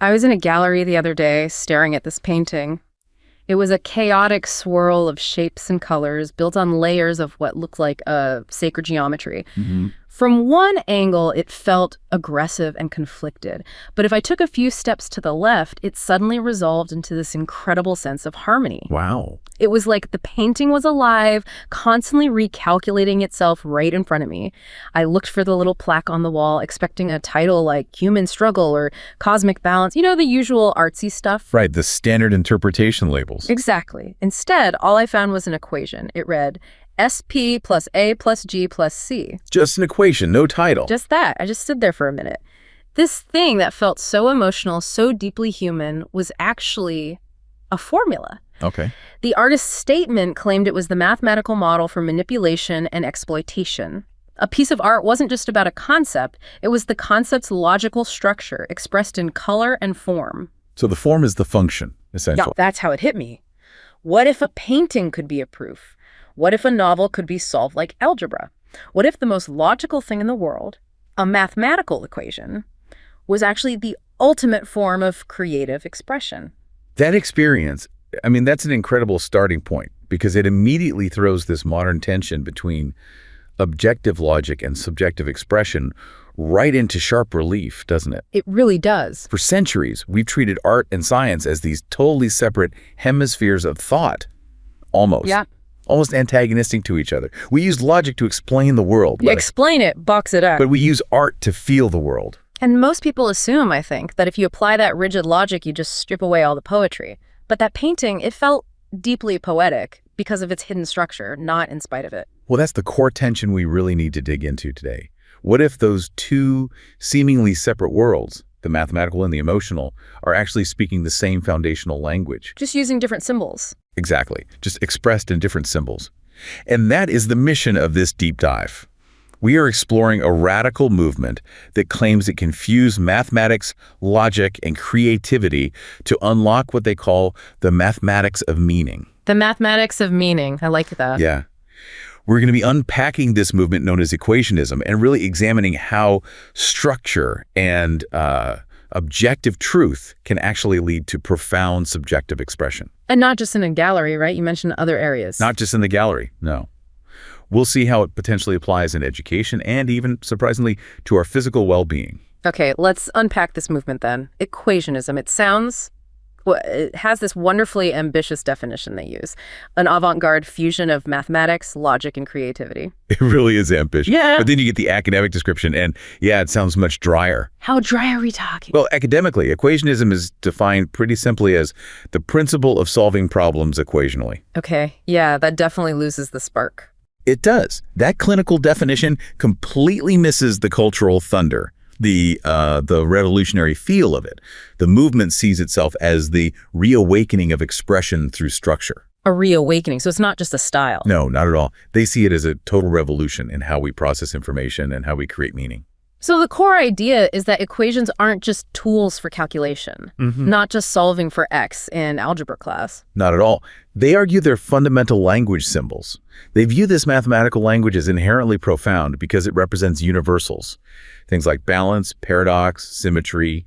I was in a gallery the other day staring at this painting. It was a chaotic swirl of shapes and colors built on layers of what looked like a sacred geometry. From one angle, it felt aggressive and conflicted. But if I took a few steps to the left, it suddenly resolved into this incredible sense of harmony. Wow. It was like the painting was alive, constantly recalculating itself right in front of me. I looked for the little plaque on the wall, expecting a title like Human Struggle or Cosmic Balance, you know, the usual artsy stuff. Right, the standard interpretation labels. Exactly. Instead, all I found was an equation. It read SP plus A plus G plus C. Just an equation, no title. Just that. I just stood there for a minute. This thing that felt so emotional, so deeply human, was actually a formula. Okay. The artist's statement claimed it was the mathematical model for manipulation and exploitation. A piece of art wasn't just about a concept, it was the concept's logical structure expressed in color and form. So the form is the function, essentially. Yeah, that's how it hit me. What if a painting could be a proof? What if a novel could be solved like algebra? What if the most logical thing in the world, a mathematical equation, was actually the ultimate form of creative expression? That experience, I mean, that's an incredible starting point because it immediately throws this modern tension between objective logic and subjective expression right into sharp relief, doesn't it? It really does. For centuries, we've treated art and science as these totally separate hemispheres of thought, almost. Yeah. Almost antagonistic to each other. We use logic to explain the world. Explain it, box it up. But we use art to feel the world. And most people assume, I think, that if you apply that rigid logic, you just strip away all the poetry. But that painting, it felt deeply poetic because of its hidden structure, not in spite of it. Well, that's the core tension we really need to dig into today. What if those two seemingly separate worlds, the mathematical and the emotional, are actually speaking the same foundational language? Just using different symbols. Exactly, just expressed in different symbols. And that is the mission of this deep dive. We are exploring a radical movement that claims it can fuse mathematics, logic, and creativity to unlock what they call the mathematics of meaning. The mathematics of meaning. I like that. Yeah. We're going to be unpacking this movement known as Equationism and really examining how structure and objective truth can actually lead to profound subjective expression. And not just in a gallery, right? You mentioned other areas. Not just in the gallery, no. We'll see how it potentially applies in education and even, surprisingly, to our physical well-being. Okay, let's unpack this movement then. Equationism. It has this wonderfully ambitious definition they use. An avant-garde fusion of mathematics, logic, and creativity. It really is ambitious. Yeah. But then you get the academic description, and yeah, it sounds much drier. How dry are we talking? Well, academically, equationism is defined pretty simply as the principle of solving problems equationally. Okay, yeah, that definitely loses the spark. It does. That clinical definition completely misses the cultural thunder, the revolutionary feel of it. The movement sees itself as the reawakening of expression through structure. A reawakening, so it's not just a style. No, not at all. They see it as a total revolution in how we process information and how we create meaning. So the core idea is that equations aren't just tools for calculation, not just solving for x in algebra class. Not at all. They argue they're fundamental language symbols. They view this mathematical language as inherently profound because it represents universals. Things like balance, paradox, symmetry,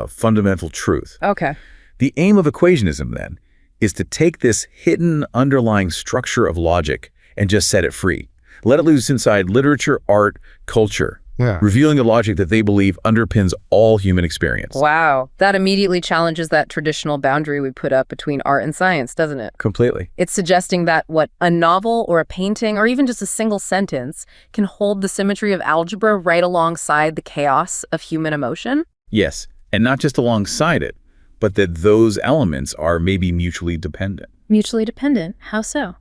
fundamental truth. Okay. The aim of equationism, then, is to take this hidden underlying structure of logic and just set it free. Let it loose inside literature, art, culture. Yeah. Revealing a logic that they believe underpins all human experience. Wow. That immediately challenges that traditional boundary we put up between art and science, doesn't it? Completely. It's suggesting that a novel or a painting or even just a single sentence can hold the symmetry of algebra right alongside the chaos of human emotion? Yes, and not just alongside it, but that those elements are maybe mutually dependent. Mutually dependent? How so?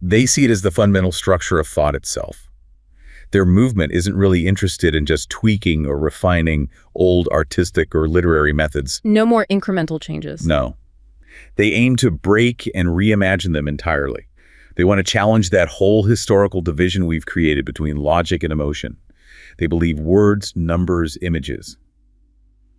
They see it as the fundamental structure of thought itself. Their movement isn't really interested in just tweaking or refining old artistic or literary methods. No more incremental changes. No. They aim to break and reimagine them entirely. They want to challenge that whole historical division we've created between logic and emotion. They believe words, numbers, images,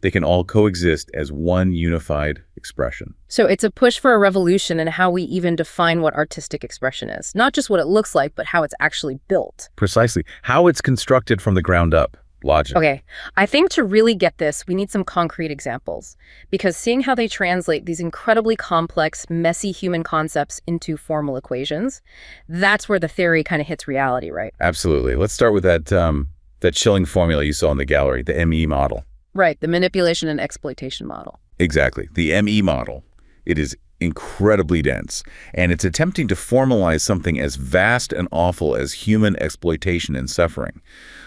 they can all coexist as one unified expression. So it's a push for a revolution in how we even define what artistic expression is. Not just what it looks like, but how it's actually built. Precisely. How it's constructed from the ground up. logic. Okay, I think to really get this, we need some concrete examples, because seeing how they translate these incredibly complex, messy human concepts into formal equations, that's where the theory kind of hits reality, right? Absolutely. Let's start with that chilling formula you saw in the gallery, the ME model. Right, the manipulation and exploitation model. Exactly. The ME model. It is incredibly dense, and it's attempting to formalize something as vast and awful as human exploitation and suffering.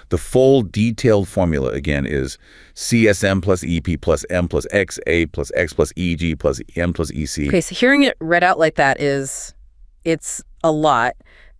The full detailed formula, again, is CSM plus EP plus M plus XA plus X plus EG plus M plus EC. Okay, so hearing it read out like that it's a lot.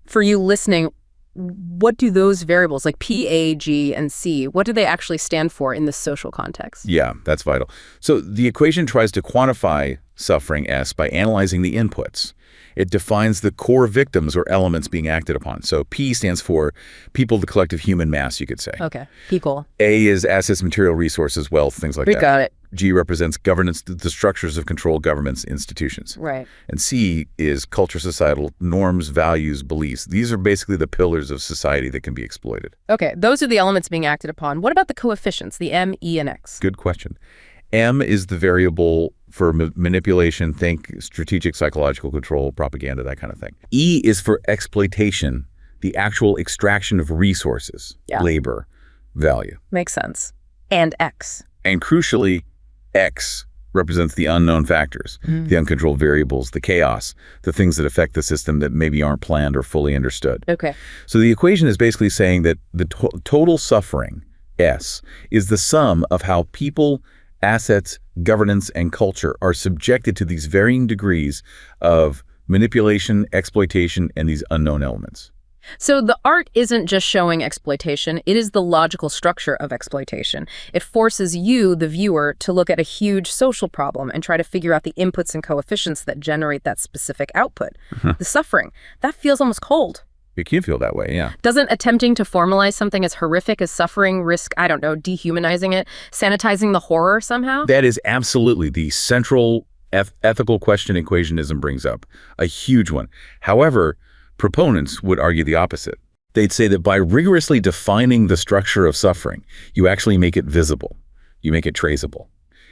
For you listening, what do those variables, like P, A, G, and C, what do they actually stand for in the social context? Yeah, that's vital. So the equation tries to quantify suffering S by analyzing the inputs. It defines the core victims or elements being acted upon. So P stands for people, the collective human mass, you could say. Okay, people. A is assets, material resources, wealth, things like We that. got it. G represents governance, the structures of control, governments, institutions. Right. And C is culture, societal norms, values, beliefs. These are basically the pillars of society that can be exploited. Okay, those are the elements being acted upon. What about the coefficients, the M, E, and X? Good question. M is the variable for manipulation, think strategic psychological control, propaganda, that kind of thing. E is for exploitation, the actual extraction of resources, labor, value. Makes sense. And X. And crucially, X represents the unknown factors, the uncontrolled variables, the chaos, the things that affect the system that maybe aren't planned or fully understood. Okay. So the equation is basically saying that the total suffering, S, is the sum of how people, assets, governance, and culture are subjected to these varying degrees of manipulation, exploitation, and these unknown elements. So the art isn't just showing exploitation, it is the logical structure of exploitation. It forces you, the viewer, to look at a huge social problem and try to figure out the inputs and coefficients that generate that specific output. The suffering, that feels almost cold. It can feel that way, yeah. Doesn't attempting to formalize something as horrific as suffering risk, I don't know, dehumanizing it, sanitizing the horror somehow? That is absolutely the central ethical question Equationism brings up, a huge one. However, proponents would argue the opposite. They'd say that by rigorously defining the structure of suffering, you actually make it visible, you make it traceable,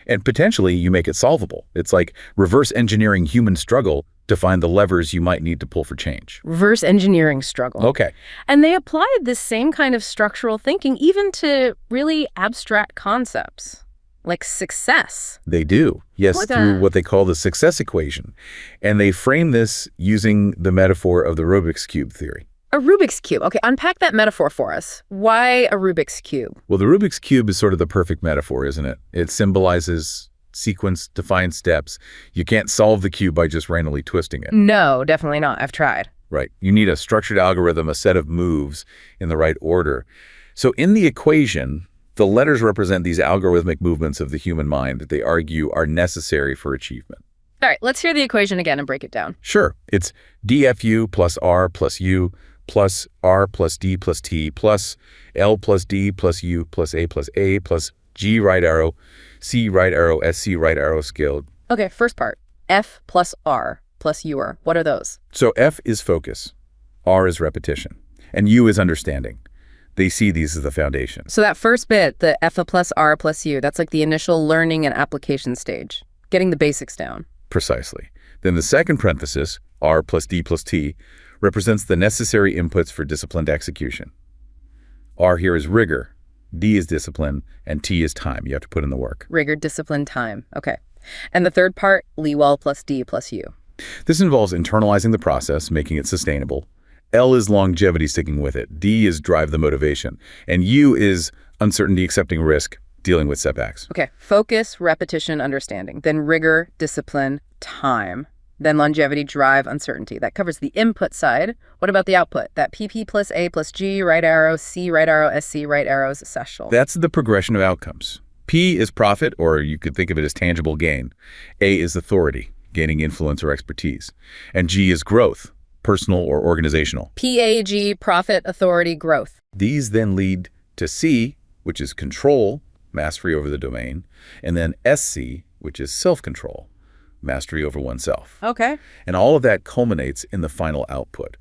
and potentially you make it solvable. It's like reverse engineering human struggle to find the levers you might need to pull for change. Reverse engineering struggle. Okay. And they applied this same kind of structural thinking even to really abstract concepts, like success. They do, yes, through what they call the success equation. And they frame this using the metaphor of the Rubik's Cube theory. A Rubik's Cube. Okay, unpack that metaphor for us. Why a Rubik's Cube? Well, the Rubik's Cube is sort of the perfect metaphor, isn't it? It symbolizes sequence, defined steps. You can't solve the cube by just randomly twisting it. No, definitely not. I've tried. Right. You need a structured algorithm, a set of moves in the right order. So in the equation, the letters represent these algorithmic movements of the human mind that they argue are necessary for achievement. All right, let's hear the equation again and break it down. Sure. It's DFU plus R plus U plus R plus D plus T plus L plus D plus U plus A plus G right arrow, C right arrow, SC right arrow scaled. Okay, first part. F plus R plus UR. What are those? So F is focus, R is repetition, and U is understanding. They see these as the foundation. So that first bit, the F plus R plus U, that's like the initial learning and application stage, getting the basics down. Precisely. Then the second parenthesis, R plus D plus T, represents the necessary inputs for disciplined execution. R here is rigor, D is discipline, and T is time. You have to put in the work. Rigor, discipline, time. Okay. And the third part, Leewell plus D plus U. This involves internalizing the process, making it sustainable. L is longevity, sticking with it. D is drive, the motivation. And U is uncertainty, accepting risk, dealing with setbacks. Okay. Focus, repetition, understanding. Then rigor, discipline, time. Then longevity, drive, uncertainty. That covers the input side. What about the output? That PP plus A plus G, right arrow, C, right arrow, SC, right arrow is essential. That's the progression of outcomes. P is profit, or you could think of it as tangible gain. A is authority, gaining influence or expertise. And G is growth, personal or organizational. PAG, profit, authority, growth. These then lead to C, which is control, mastery over the domain, and then SC, which is self-control, mastery over oneself. Okay. And all of that culminates in the final output,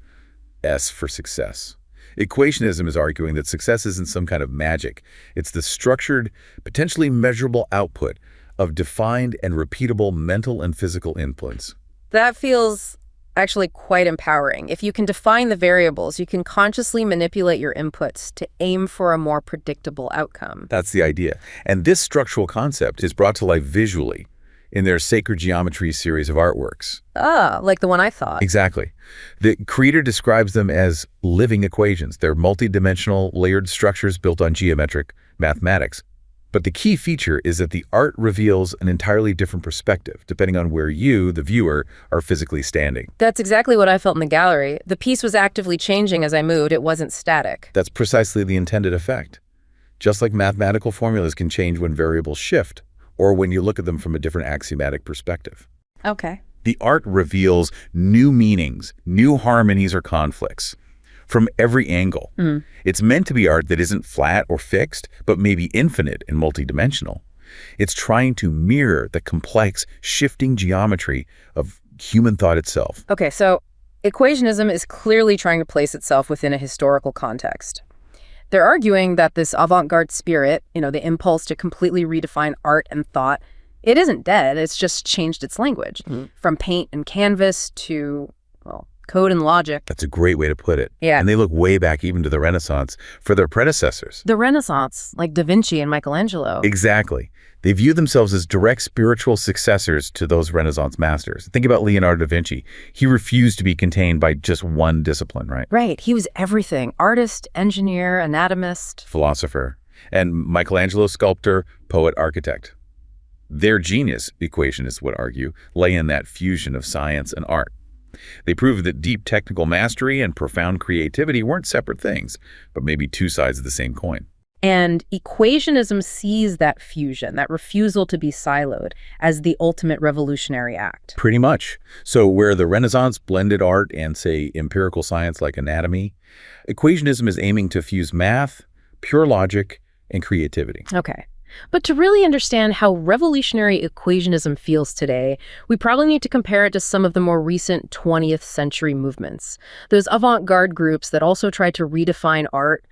S for success. Equationism is arguing that success isn't some kind of magic. It's the structured, potentially measurable output of defined and repeatable mental and physical inputs. That feels actually quite empowering. If you can define the variables, you can consciously manipulate your inputs to aim for a more predictable outcome. That's the idea. And this structural concept is brought to life visually in their Sacred Geometry series of artworks. Ah, like the one I thought. Exactly. The creator describes them as living equations. They're multidimensional, layered structures built on geometric mathematics. But the key feature is that the art reveals an entirely different perspective, depending on where you, the viewer, are physically standing. That's exactly what I felt in the gallery. The piece was actively changing as I moved. It wasn't static. That's precisely the intended effect. Just like mathematical formulas can change when variables shift, or when you look at them from a different axiomatic perspective. Okay. The art reveals new meanings, new harmonies or conflicts from every angle. It's meant to be art that isn't flat or fixed, but maybe infinite and multidimensional. It's trying to mirror the complex, shifting geometry of human thought itself. Okay, so equationism is clearly trying to place itself within a historical context. They're arguing that this avant-garde spirit, the impulse to completely redefine art and thought, it isn't dead, it's just changed its language. From paint and canvas to, code and logic. That's a great way to put it. Yeah. And they look way back even to the Renaissance for their predecessors. The Renaissance, like Da Vinci and Michelangelo. Exactly. They view themselves as direct spiritual successors to those Renaissance masters. Think about Leonardo da Vinci. He refused to be contained by just one discipline, right? Right. He was everything. Artist, engineer, anatomist. Philosopher. And Michelangelo, sculptor, poet, architect. Their genius, equationists would argue, lay in that fusion of science and art. They proved that deep technical mastery and profound creativity weren't separate things, but maybe two sides of the same coin. And equationism sees that fusion, that refusal to be siloed, as the ultimate revolutionary act. Pretty much. So where the Renaissance blended art and, say, empirical science like anatomy, equationism is aiming to fuse math, pure logic, and creativity. Okay. But to really understand how revolutionary equationism feels today, we probably need to compare it to some of the more recent 20th century movements. Those avant-garde groups that also tried to redefine art,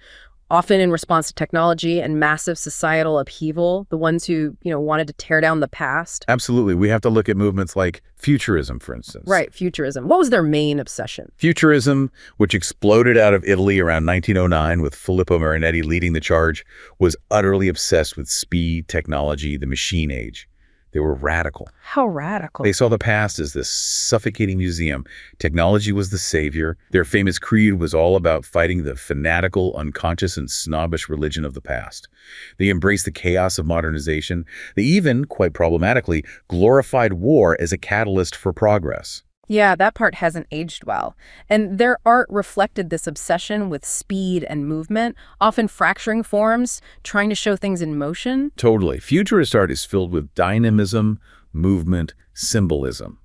often in response to technology and massive societal upheaval, the ones who, wanted to tear down the past. Absolutely. We have to look at movements like Futurism, for instance. Right, Futurism. What was their main obsession? Futurism, which exploded out of Italy around 1909 with Filippo Marinetti leading the charge, was utterly obsessed with speed, technology, the machine age. They were radical. How radical? They saw the past as this suffocating museum. Technology was the savior. Their famous creed was all about fighting the fanatical, unconscious, and snobbish religion of the past. They embraced the chaos of modernization. They even, quite problematically, glorified war as a catalyst for progress. Yeah, that part hasn't aged well. And their art reflected this obsession with speed and movement, often fracturing forms, trying to show things in motion. Totally. Futurist art is filled with dynamism, movement, symbolism.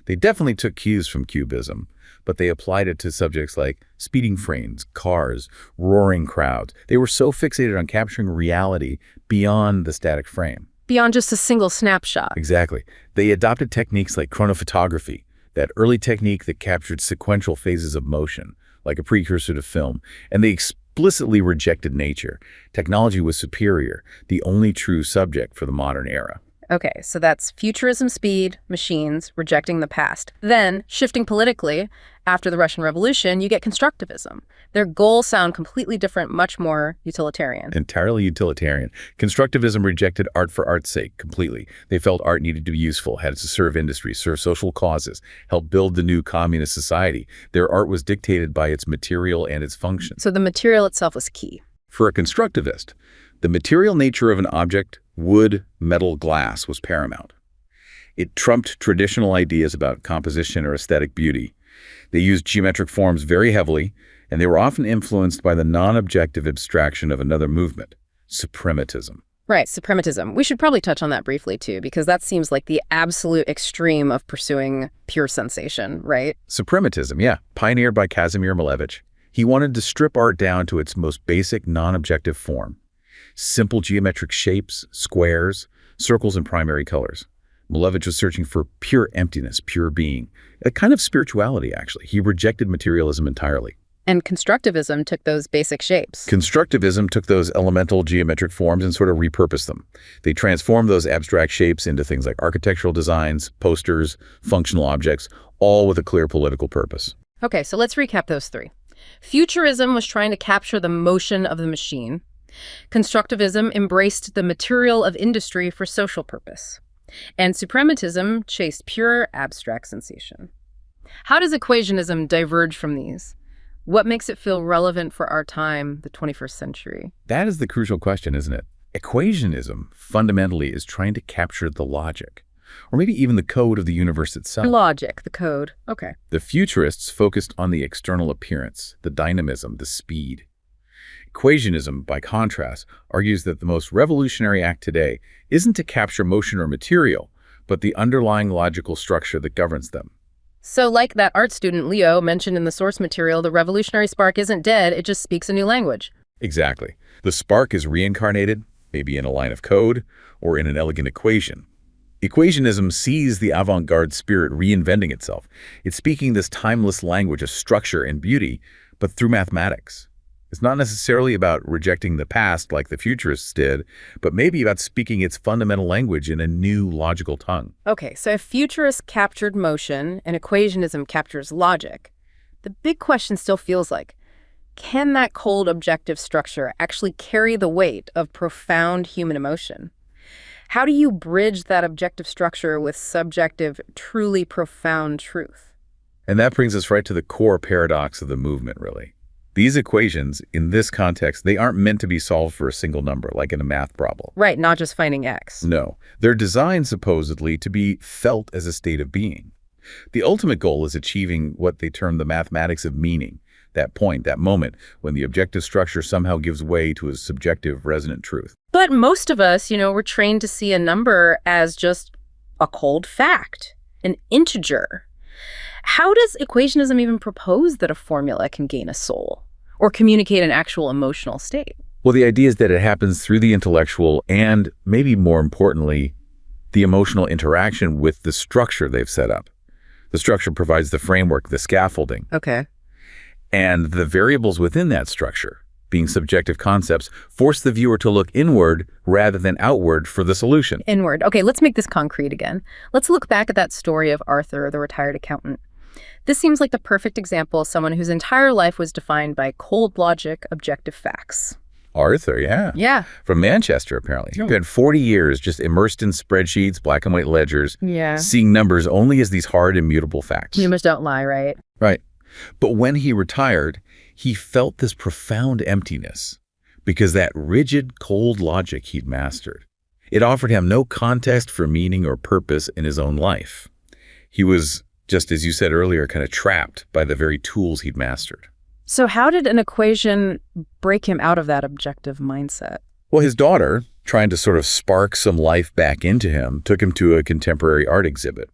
They definitely took cues from Cubism, but they applied it to subjects like speeding frames, cars, roaring crowds. They were so fixated on capturing reality beyond the static frame. Beyond just a single snapshot. Exactly. They adopted techniques like chronophotography, that early technique that captured sequential phases of motion, like a precursor to film, and they explicitly rejected nature. Technology was superior, the only true subject for the modern era. Okay, so that's futurism, speed, machines, rejecting the past. Then, shifting politically, after the Russian Revolution, you get constructivism. Their goals sound completely different, much more utilitarian. Entirely utilitarian. Constructivism rejected art for art's sake completely. They felt art needed to be useful, had to serve industry, serve social causes, help build the new communist society. Their art was dictated by its material and its function. So the material itself was key. For a constructivist, the material nature of an object, wood, metal, glass, was paramount. It trumped traditional ideas about composition or aesthetic beauty. They used geometric forms very heavily, and they were often influenced by the non-objective abstraction of another movement, suprematism. Right, suprematism. We should probably touch on that briefly, too, because that seems like the absolute extreme of pursuing pure sensation, right? Suprematism, yeah, pioneered by Kazimir Malevich. He wanted to strip art down to its most basic non-objective form. Simple geometric shapes, squares, circles, and primary colors. Malevich was searching for pure emptiness, pure being, a kind of spirituality, actually. He rejected materialism entirely. And constructivism took those basic shapes. Constructivism took those elemental geometric forms and sort of repurposed them. They transformed those abstract shapes into things like architectural designs, posters, functional objects, all with a clear political purpose. Okay, so let's recap those three. Futurism was trying to capture the motion of the machine. Constructivism embraced the material of industry for social purpose. And suprematism chased pure abstract sensation. How does equationism diverge from these? What makes it feel relevant for our time, the 21st century? That is the crucial question, isn't it? Equationism fundamentally is trying to capture the logic, or maybe even the code of the universe itself. Logic, the code. Okay. The futurists focused on the external appearance, the dynamism, the speed. Equationism, by contrast, argues that the most revolutionary act today isn't to capture motion or material, but the underlying logical structure that governs them. So like that art student Leo mentioned in the source material, the revolutionary spark isn't dead, it just speaks a new language. Exactly. The spark is reincarnated, maybe in a line of code or in an elegant equation. Equationism sees the avant-garde spirit reinventing itself. It's speaking this timeless language of structure and beauty, but through mathematics. It's not necessarily about rejecting the past like the futurists did, but maybe about speaking its fundamental language in a new logical tongue. Okay, so if futurists captured motion and equationism captures logic, the big question still feels like, can that cold objective structure actually carry the weight of profound human emotion? How do you bridge that objective structure with subjective, truly profound truth? And that brings us right to the core paradox of the movement, really. These equations, in this context, they aren't meant to be solved for a single number, like in a math problem. Right, not just finding X. No, they're designed supposedly to be felt as a state of being. The ultimate goal is achieving what they term the mathematics of meaning, that point, that moment, when the objective structure somehow gives way to a subjective resonant truth. But most of us, we're trained to see a number as just a cold fact, an integer. How does equationism even propose that a formula can gain a soul or communicate an actual emotional state? Well, the idea is that it happens through the intellectual and, maybe more importantly, the emotional interaction with the structure they've set up. The structure provides the framework, the scaffolding. Okay. And the variables within that structure, being subjective concepts, force the viewer to look inward rather than outward for the solution. Inward. Okay, let's make this concrete again. Let's look back at that story of Arthur, the retired accountant. This seems like the perfect example of someone whose entire life was defined by cold logic, objective facts. Arthur, yeah. Yeah. From Manchester, apparently. He spent 40 years just immersed in spreadsheets, black and white ledgers, seeing numbers only as these hard, immutable facts. Numbers don't lie, right? Right. But when he retired, he felt this profound emptiness because that rigid, cold logic he'd mastered. It offered him no context for meaning or purpose in his own life. He was, just as you said earlier, kind of trapped by the very tools he'd mastered. So how did an equation break him out of that objective mindset? Well, his daughter, trying to sort of spark some life back into him, took him to a contemporary art exhibit.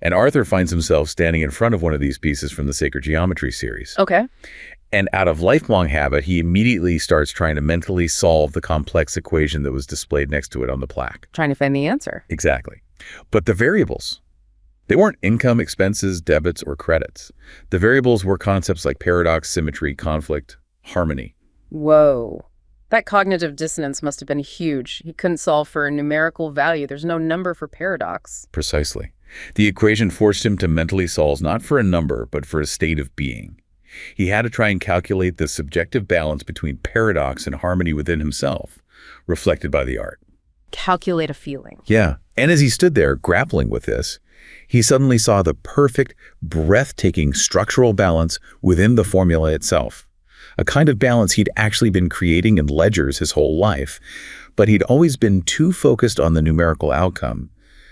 And Arthur finds himself standing in front of one of these pieces from the Sacred Geometry series. Okay. And out of lifelong habit, he immediately starts trying to mentally solve the complex equation that was displayed next to it on the plaque. Trying to find the answer. Exactly. But the variables, they weren't income, expenses, debits, or credits. The variables were concepts like paradox, symmetry, conflict, harmony. Whoa. That cognitive dissonance must have been huge. He couldn't solve for a numerical value. There's no number for paradox. Precisely. The equation forced him to mentally solve not for a number, but for a state of being. He had to try and calculate the subjective balance between paradox and harmony within himself, reflected by the art. Calculate a feeling. Yeah. And as he stood there grappling with this, he suddenly saw the perfect, breathtaking structural balance within the formula itself. A kind of balance he'd actually been creating in ledgers his whole life, but he'd always been too focused on the numerical outcome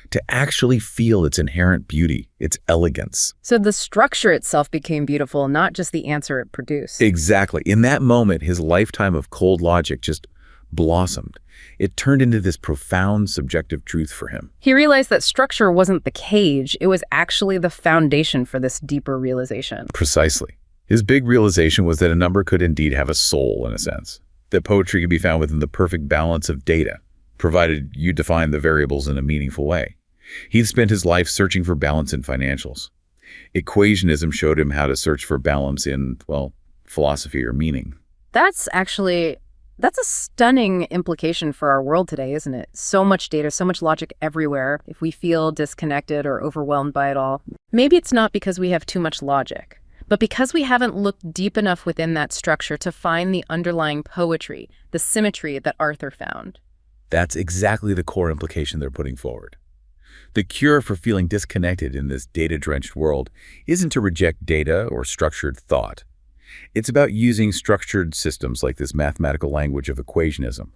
to actually feel its inherent beauty, its elegance. So the structure itself became beautiful, not just the answer it produced. Exactly. In that moment, his lifetime of cold logic just blossomed. It turned into this profound subjective truth for him. He realized that structure wasn't the cage, it was actually the foundation for this deeper realization. Precisely. His big realization was that a number could indeed have a soul, in a sense. That poetry could be found within the perfect balance of data, provided you define the variables in a meaningful way. He'd spent his life searching for balance in financials. Equationism showed him how to search for balance in, well, philosophy or meaning. That's a stunning implication for our world today, isn't it? So much data, so much logic everywhere. If we feel disconnected or overwhelmed by it all, maybe it's not because we have too much logic, but because we haven't looked deep enough within that structure to find the underlying poetry, the symmetry that Arthur found. That's exactly the core implication they're putting forward. The cure for feeling disconnected in this data-drenched world isn't to reject data or structured thought. It's about using structured systems like this mathematical language of equationism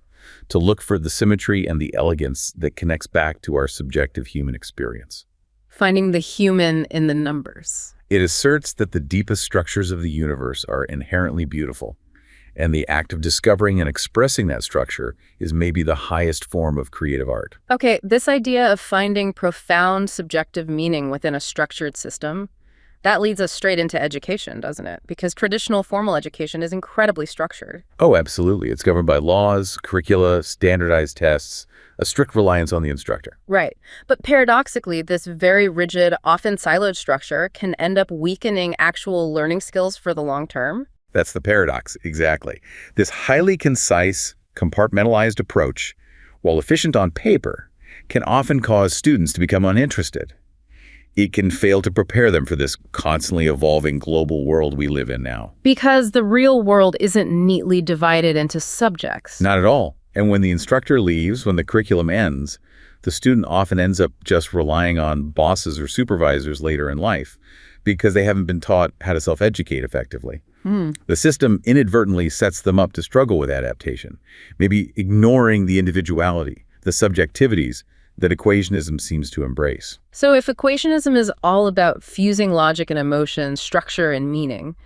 to look for the symmetry and the elegance that connects back to our subjective human experience. Finding the human in the numbers. It asserts that the deepest structures of the universe are inherently beautiful, and the act of discovering and expressing that structure is maybe the highest form of creative art. Okay, this idea of finding profound subjective meaning within a structured system, that leads us straight into education, doesn't it? Because traditional formal education is incredibly structured. Oh, absolutely. It's governed by laws, curricula, standardized tests, a strict reliance on the instructor. Right. But paradoxically, this very rigid, often siloed structure can end up weakening actual learning skills for the long term. That's the paradox, exactly. This highly concise, compartmentalized approach, while efficient on paper, can often cause students to become uninterested. It can fail to prepare them for this constantly evolving global world we live in now. Because the real world isn't neatly divided into subjects. Not at all. And when the instructor leaves, when the curriculum ends, the student often ends up just relying on bosses or supervisors later in life because they haven't been taught how to self-educate effectively. The system inadvertently sets them up to struggle with adaptation, maybe ignoring the individuality, the subjectivities that equationism seems to embrace. So if equationism is all about fusing logic and emotion, structure and meaning,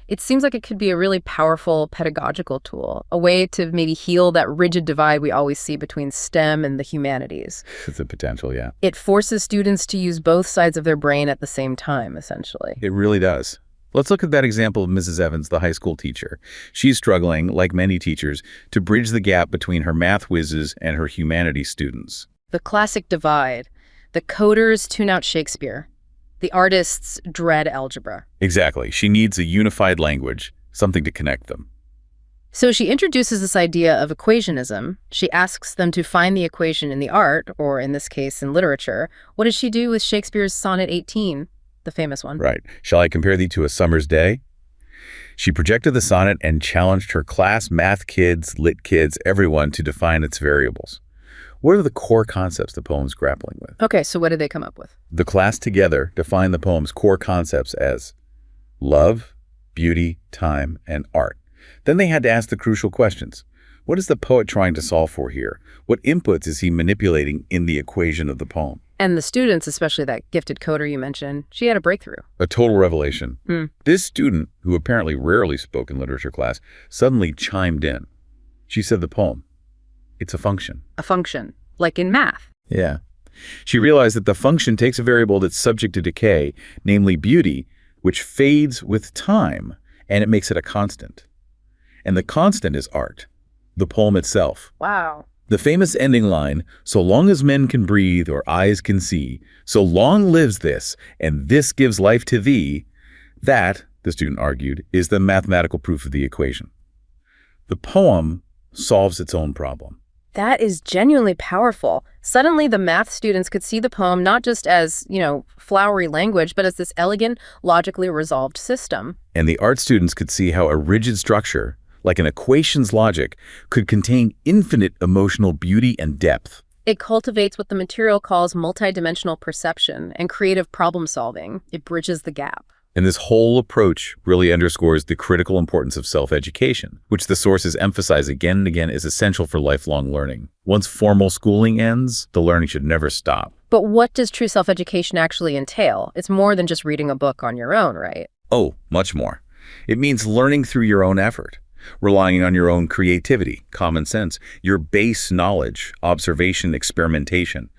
it seems like it could be a really powerful pedagogical tool, a way to maybe heal that rigid divide we always see between STEM and the humanities. It's a potential, yeah. It forces students to use both sides of their brain at the same time, essentially. It really does. Let's look at that example of Mrs. Evans, the high school teacher. She's struggling, like many teachers, to bridge the gap between her math whizzes and her humanities students. The classic divide. The coders tune out Shakespeare. The artists dread algebra. Exactly. She needs a unified language, something to connect them. So she introduces this idea of equationism. She asks them to find the equation in the art, or in this case, in literature. What does she do with Shakespeare's Sonnet 18, the famous one? Right. Shall I compare thee to a summer's day? She projected the sonnet and challenged her class, math kids, lit kids, everyone to define its variables. What are the core concepts the poem's grappling with? Okay, so what did they come up with? The class together defined the poem's core concepts as love, beauty, time, and art. Then they had to ask the crucial questions. What is the poet trying to solve for here? What inputs is he manipulating in the equation of the poem? And the students, especially that gifted coder you mentioned, she had a breakthrough. A total revelation. This student, who apparently rarely spoke in literature class, suddenly chimed in. She said the poem, it's a function. A function, like in math. Yeah. She realized that the function takes a variable that's subject to decay, namely beauty, which fades with time, and it makes it a constant. And the constant is art, the poem itself. Wow. The famous ending line, so long as men can breathe or eyes can see, so long lives this, and this gives life to thee, that, the student argued, is the mathematical proof of the equation. The poem solves its own problem. That is genuinely powerful. Suddenly, the math students could see the poem not just as, flowery language, but as this elegant, logically resolved system. And the art students could see how a rigid structure, like an equation's logic, could contain infinite emotional beauty and depth. It cultivates what the material calls multidimensional perception and creative problem solving. It bridges the gap. And this whole approach really underscores the critical importance of self-education, which the sources emphasize again and again is essential for lifelong learning. Once formal schooling ends, the learning should never stop. But what does true self-education actually entail? It's more than just reading a book on your own, right? Oh, much more. It means learning through your own effort, relying on your own creativity, common sense, your base knowledge, observation, experimentation,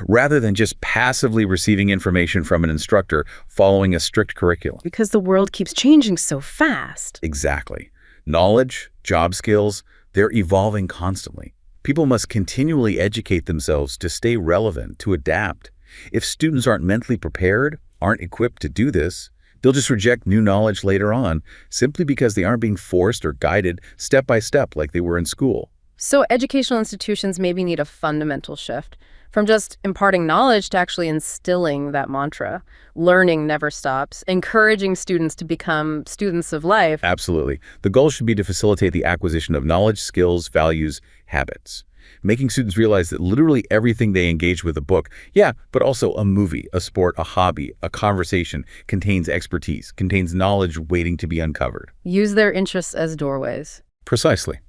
rather than just passively receiving information from an instructor following a strict curriculum. Because the world keeps changing so fast. Exactly. Knowledge, job skills, they're evolving constantly. People must continually educate themselves to stay relevant, to adapt. If students aren't mentally prepared, aren't equipped to do this, They'll just reject new knowledge later on simply because they aren't being forced or guided step by step like they were in school. So educational institutions maybe need a fundamental shift from just imparting knowledge to actually instilling that mantra. Learning never stops, encouraging students to become students of life. Absolutely. The goal should be to facilitate the acquisition of knowledge, skills, values, habits, making students realize that literally everything they engage with, a book, yeah, but also a movie, a sport, a hobby, a conversation, contains expertise, contains knowledge waiting to be uncovered. Use their interests as doorways. Precisely.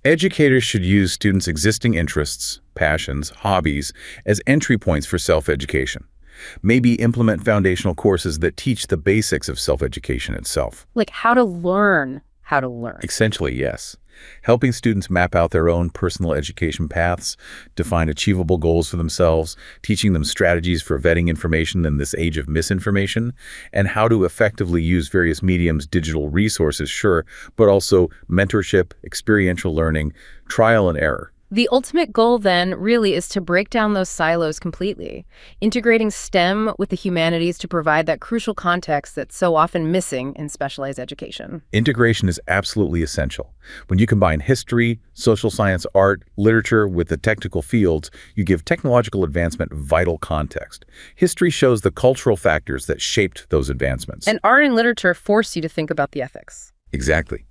Educators should use students' existing interests, passions, hobbies as entry points for self-education. Maybe implement foundational courses that teach the basics of self-education itself. Like how to learn how to learn. Essentially, yes. Helping students map out their own personal education paths, define achievable goals for themselves, teaching them strategies for vetting information in this age of misinformation, and how to effectively use various mediums, digital resources, sure, but also mentorship, experiential learning, trial and error. The ultimate goal, then, really is to break down those silos completely, integrating STEM with the humanities to provide that crucial context that's so often missing in specialized education. Integration is absolutely essential. When you combine history, social science, art, literature with the technical fields, you give technological advancement vital context. History shows the cultural factors that shaped those advancements. And art and literature force you to think about the ethics. Exactly.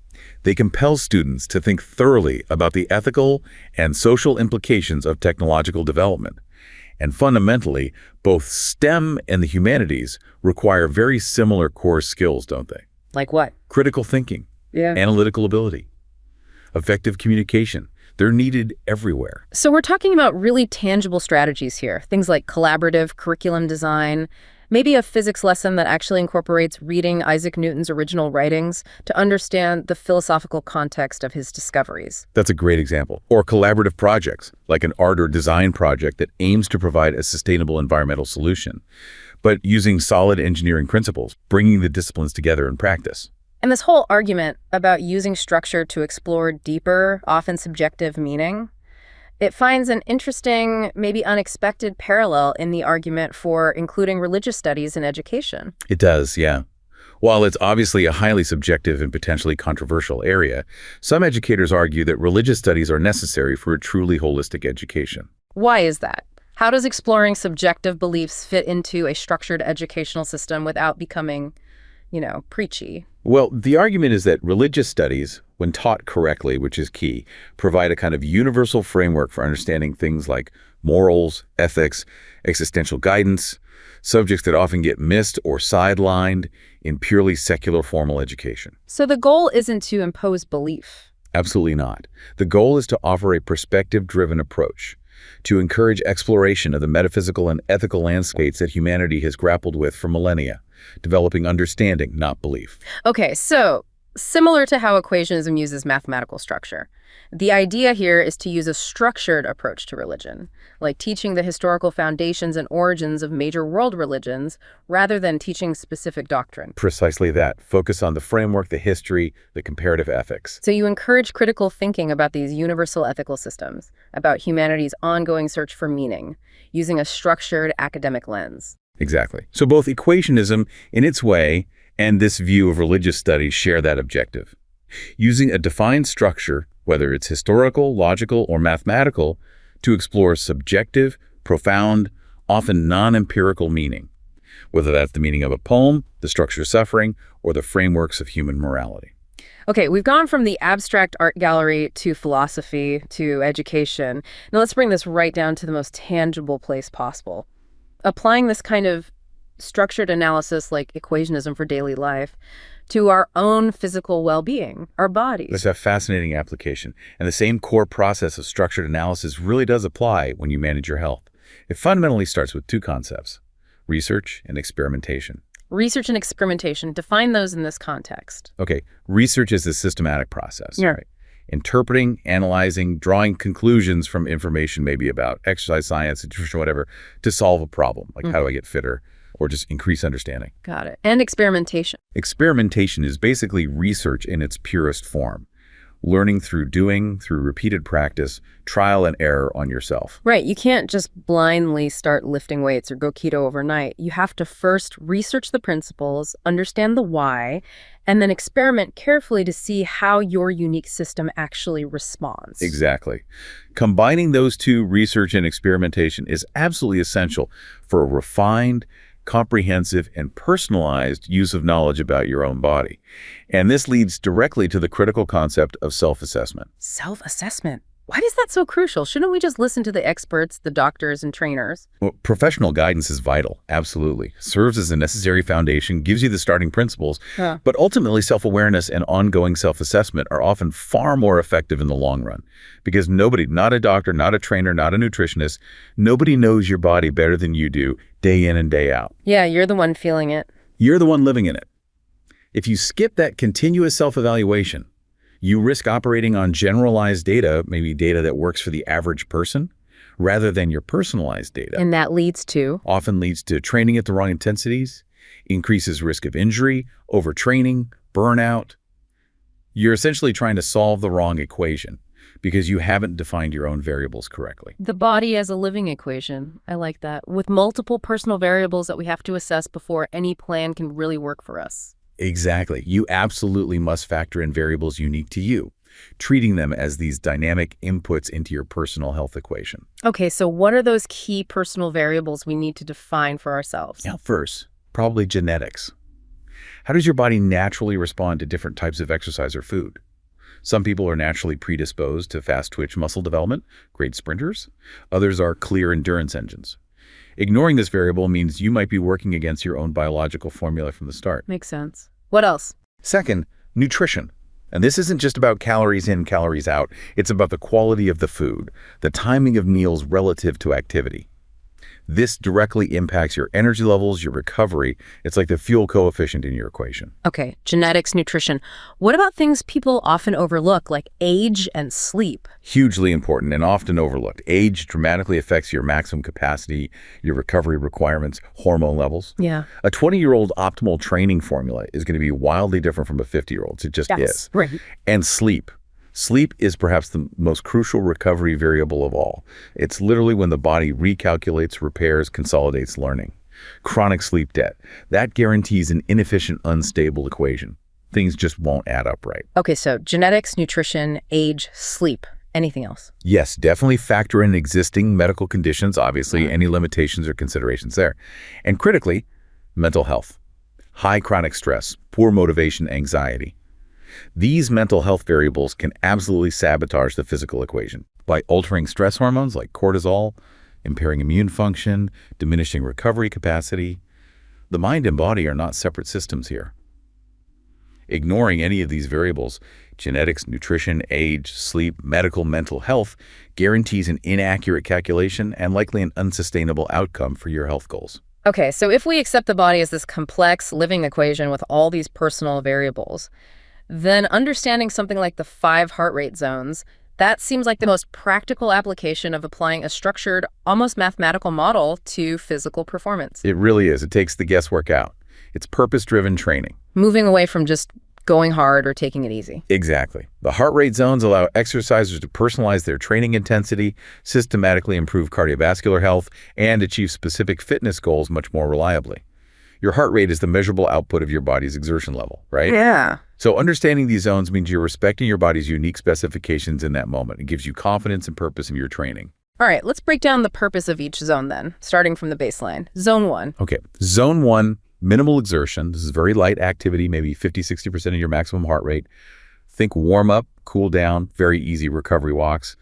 They compel students to think thoroughly about the ethical and social implications of technological development. And fundamentally, both STEM and the humanities require very similar core skills, don't they? Like what? Critical thinking, analytical ability, effective communication. They're needed everywhere. So we're talking about really tangible strategies here, things like collaborative curriculum design, maybe a physics lesson that actually incorporates reading Isaac Newton's original writings to understand the philosophical context of his discoveries. That's a great example. Or collaborative projects, like an art or design project that aims to provide a sustainable environmental solution, but using solid engineering principles, bringing the disciplines together in practice. And this whole argument about using structure to explore deeper, often subjective meaning, it finds an interesting, maybe unexpected parallel in the argument for including religious studies in education. It does, yeah. While it's obviously a highly subjective and potentially controversial area, some educators argue that religious studies are necessary for a truly holistic education. Why is that? How does exploring subjective beliefs fit into a structured educational system without becoming, preachy? Well, the argument is that religious studies, when taught correctly, which is key, provide a kind of universal framework for understanding things like morals, ethics, existential guidance, subjects that often get missed or sidelined in purely secular formal education. So the goal isn't to impose belief. Absolutely not. The goal is to offer a perspective-driven approach, to encourage exploration of the metaphysical and ethical landscapes that humanity has grappled with for millennia, developing understanding, not belief. Okay, so similar to how equationism uses mathematical structure, the idea here is to use a structured approach to religion, like teaching the historical foundations and origins of major world religions rather than teaching specific doctrine. Precisely that. Focus on the framework, the history, the comparative ethics. So you encourage critical thinking about these universal ethical systems, about humanity's ongoing search for meaning, using a structured academic lens. Exactly. So both equationism, in its way, and this view of religious studies share that objective. Using a defined structure, whether it's historical, logical, or mathematical, to explore subjective, profound, often non-empirical meaning, whether that's the meaning of a poem, the structure of suffering, or the frameworks of human morality. Okay, we've gone from the abstract art gallery to philosophy to education. Now let's bring this right down to the most tangible place possible. Applying this kind of structured analysis like equationism for daily life to our own physical well-being, our bodies. That's a fascinating application. And the same core process of structured analysis really does apply when you manage your health. It fundamentally starts with two concepts: research and experimentation. Research and experimentation, define those in this context. Okay, research is a systematic process. Yeah. Right? Interpreting, analyzing, drawing conclusions from information maybe about exercise science, nutrition, whatever, to solve a problem, like how do I get fitter, or just increase understanding. Got it. And experimentation. Experimentation is basically research in its purest form, learning through doing, through repeated practice, trial and error on yourself. Right. You can't just blindly start lifting weights or go keto overnight. You have to first research the principles, understand the why, and then experiment carefully to see how your unique system actually responds. Exactly. Combining those two, research and experimentation, is absolutely essential for a refined, comprehensive, and personalized use of knowledge about your own body. And this leads directly to the critical concept of self-assessment. Self-assessment. Why is that so crucial? Shouldn't we just listen to the experts, the doctors and trainers? Well, professional guidance is vital, absolutely. Serves as a necessary foundation, gives you the starting principles, but ultimately self-awareness and ongoing self-assessment are often far more effective in the long run. Because nobody, not a doctor, not a trainer, not a nutritionist, nobody knows your body better than you do, day in and day out. Yeah, you're the one feeling it. You're the one living in it. If you skip that continuous self-evaluation, you risk operating on generalized data, maybe data that works for the average person, rather than your personalized data. And that leads to? Often leads to training at the wrong intensities, increases risk of injury, overtraining, burnout. You're essentially trying to solve the wrong equation because you haven't defined your own variables correctly. The body as a living equation. I like that. With multiple personal variables that we have to assess before any plan can really work for us. Exactly. You absolutely must factor in variables unique to you, treating them as these dynamic inputs into your personal health equation. Okay, so what are those key personal variables we need to define for ourselves? Now, first, probably genetics. How does your body naturally respond to different types of exercise or food? Some people are naturally predisposed to fast-twitch muscle development, great sprinters. Others are clear endurance engines. Ignoring this variable means you might be working against your own biological formula from the start. Makes sense. What else? Second, nutrition. And this isn't just about calories in, calories out. It's about the quality of the food, the timing of meals relative to activity. This directly impacts your energy levels, your recovery. It's like the fuel coefficient in your equation. Okay, genetics, nutrition. What about things people often overlook, like age and sleep? Hugely important and often overlooked. Age dramatically affects your maximum capacity, your recovery requirements, hormone levels. Yeah. A 20-year-old optimal training formula is going to be wildly different from a 50-year-old's. It just is. Right. And sleep. Sleep is perhaps the most crucial recovery variable of all. It's literally when the body recalculates, repairs, consolidates learning. Chronic sleep debt. That guarantees an inefficient, unstable equation. Things just won't add up right. Okay, so genetics, nutrition, age, sleep. Anything else? Yes, definitely factor in existing medical conditions, obviously, any limitations or considerations there. And critically, mental health. High chronic stress, poor motivation, anxiety. These mental health variables can absolutely sabotage the physical equation by altering stress hormones like cortisol, impairing immune function, diminishing recovery capacity. The mind and body are not separate systems here. Ignoring any of these variables, genetics, nutrition, age, sleep, medical, mental health, guarantees an inaccurate calculation and likely an unsustainable outcome for your health goals. Okay, so if we accept the body as this complex living equation with all these personal variables, then understanding something like the 5 heart rate zones, that seems like the most practical application of applying a structured, almost mathematical model to physical performance. It really is. It takes the guesswork out. It's purpose-driven training. Moving away from just going hard or taking it easy. Exactly. The heart rate zones allow exercisers to personalize their training intensity, systematically improve cardiovascular health, and achieve specific fitness goals much more reliably. Your heart rate is the measurable output of your body's exertion level, right? Yeah. So understanding these zones means you're respecting your body's unique specifications in that moment. It gives you confidence and purpose in your training. All right, let's break down the purpose of each zone then, starting from the baseline. Zone 1. Okay, zone 1, minimal exertion. This is very light activity, maybe 50–60% of your maximum heart rate. Think warm up, cool down, very easy recovery walks.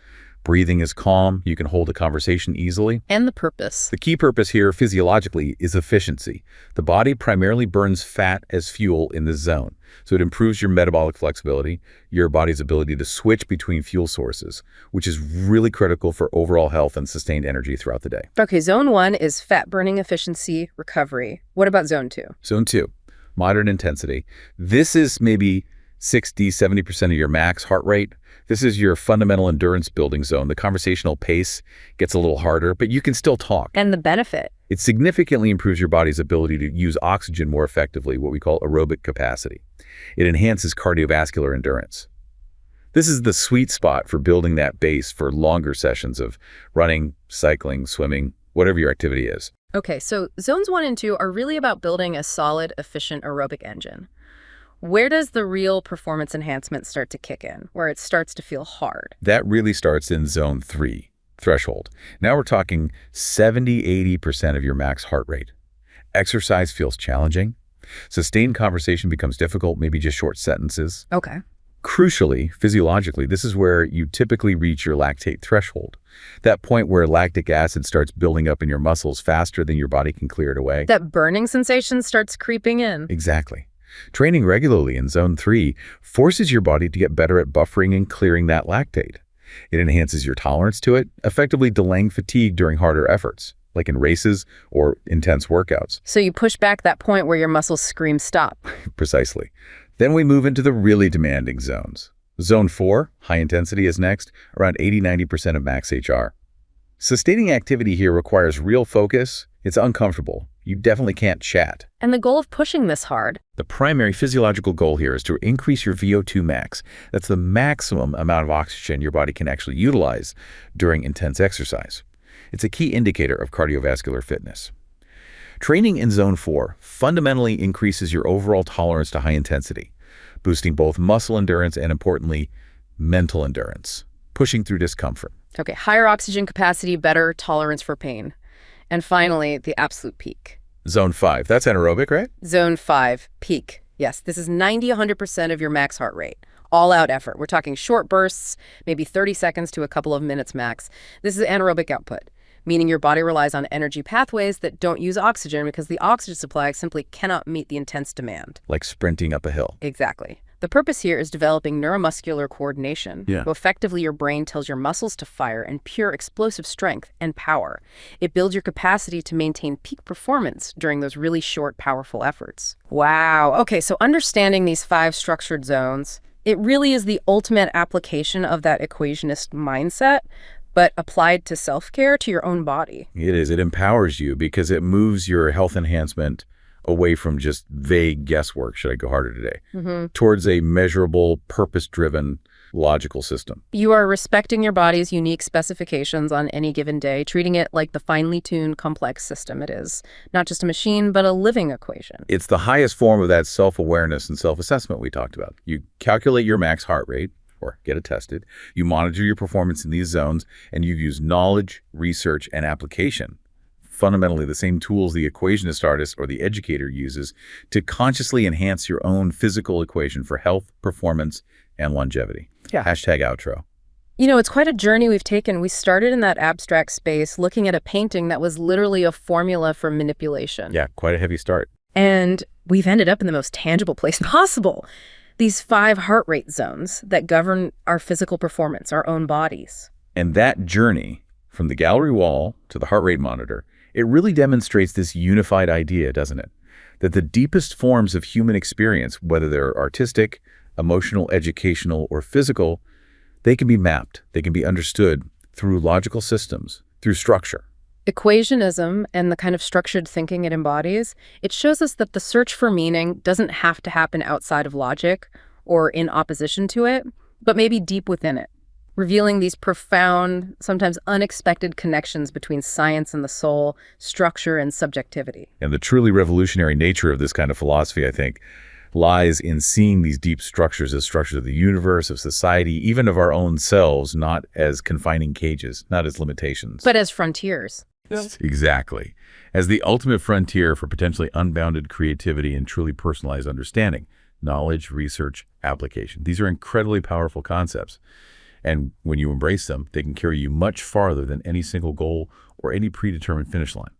Breathing is calm. You can hold a conversation easily. And the purpose. The key purpose here, physiologically, is efficiency. The body primarily burns fat as fuel in this zone. So it improves your metabolic flexibility, your body's ability to switch between fuel sources, which is really critical for overall health and sustained energy throughout the day. Okay, zone 1 is fat burning efficiency, recovery. What about zone 2? Zone 2, moderate intensity. This is maybe 60–70% of your max heart rate. This is your fundamental endurance building zone. The conversational pace gets a little harder, but you can still talk. And the benefit? It significantly improves your body's ability to use oxygen more effectively, what we call aerobic capacity. It enhances cardiovascular endurance. This is the sweet spot for building that base for longer sessions of running, cycling, swimming, whatever your activity is. Okay, so zones 1 and 2 are really about building a solid, efficient aerobic engine. Where does the real performance enhancement start to kick in, where it starts to feel hard? That really starts in zone 3, threshold. Now we're talking 70–80% of your max heart rate. Exercise feels challenging. Sustained conversation becomes difficult, maybe just short sentences. Okay. Crucially, physiologically, this is where you typically reach your lactate threshold, that point where lactic acid starts building up in your muscles faster than your body can clear it away. That burning sensation starts creeping in. Exactly. Training regularly in zone 3 forces your body to get better at buffering and clearing that lactate. It enhances your tolerance to it, effectively delaying fatigue during harder efforts, like in races or intense workouts. So you push back that point where your muscles scream stop. Precisely. Then we move into the really demanding zones. Zone 4, high intensity, is next, around 80–90% of max HR. Sustaining activity here requires real focus. It's uncomfortable. You definitely can't chat. And the goal of pushing this hard? The primary physiological goal here is to increase your VO2 max. That's the maximum amount of oxygen your body can actually utilize during intense exercise. It's a key indicator of cardiovascular fitness. Training in zone 4 fundamentally increases your overall tolerance to high intensity, boosting both muscle endurance and, importantly, mental endurance, pushing through discomfort. Okay, higher oxygen capacity, better tolerance for pain. And finally, the absolute peak. Zone 5, that's anaerobic, right? Zone 5, peak. Yes, this is 90–100% of your max heart rate. All-out effort. We're talking short bursts, maybe 30 seconds to a couple of minutes max. This is anaerobic output, meaning your body relies on energy pathways that don't use oxygen because the oxygen supply simply cannot meet the intense demand. Like sprinting up a hill. Exactly. The purpose here is developing neuromuscular coordination. Yeah. So effectively, your brain tells your muscles to fire in pure explosive strength and power. It builds your capacity to maintain peak performance during those really short, powerful efforts. Wow. Okay, so understanding these 5 structured zones, it really is the ultimate application of that equationist mindset, but applied to self-care, to your own body. It is. It empowers you because it moves your health enhancement away from just vague guesswork, should I go harder today, towards a measurable, purpose-driven, logical system. You are respecting your body's unique specifications on any given day, treating it like the finely tuned, complex system it is. Not just a machine, but a living equation. It's the highest form of that self-awareness and self-assessment we talked about. You calculate your max heart rate, or get it tested. You monitor your performance in these zones, and you use knowledge, research, and application. Fundamentally the same tools the equationist artist or the educator uses to consciously enhance your own physical equation for health, performance, and longevity. Yeah. Hashtag outro. You know, it's quite a journey we've taken. We started in that abstract space, looking at a painting that was literally a formula for manipulation. Yeah, quite a heavy start. And we've ended up in the most tangible place possible. These 5 heart rate zones that govern our physical performance, our own bodies. And that journey from the gallery wall to the heart rate monitor, it really demonstrates this unified idea, doesn't it? That the deepest forms of human experience, whether they're artistic, emotional, educational, or physical, they can be mapped, they can be understood through logical systems, through structure. Equationism and the kind of structured thinking it embodies, it shows us that the search for meaning doesn't have to happen outside of logic or in opposition to it, but maybe deep within it, revealing these profound, sometimes unexpected connections between science and the soul, structure and subjectivity. And the truly revolutionary nature of this kind of philosophy, I think, lies in seeing these deep structures as structures of the universe, of society, even of our own selves, not as confining cages, not as limitations. But as frontiers. Exactly. As the ultimate frontier for potentially unbounded creativity and truly personalized understanding, knowledge, research, application. These are incredibly powerful concepts. And when you embrace them, they can carry you much farther than any single goal or any predetermined finish line.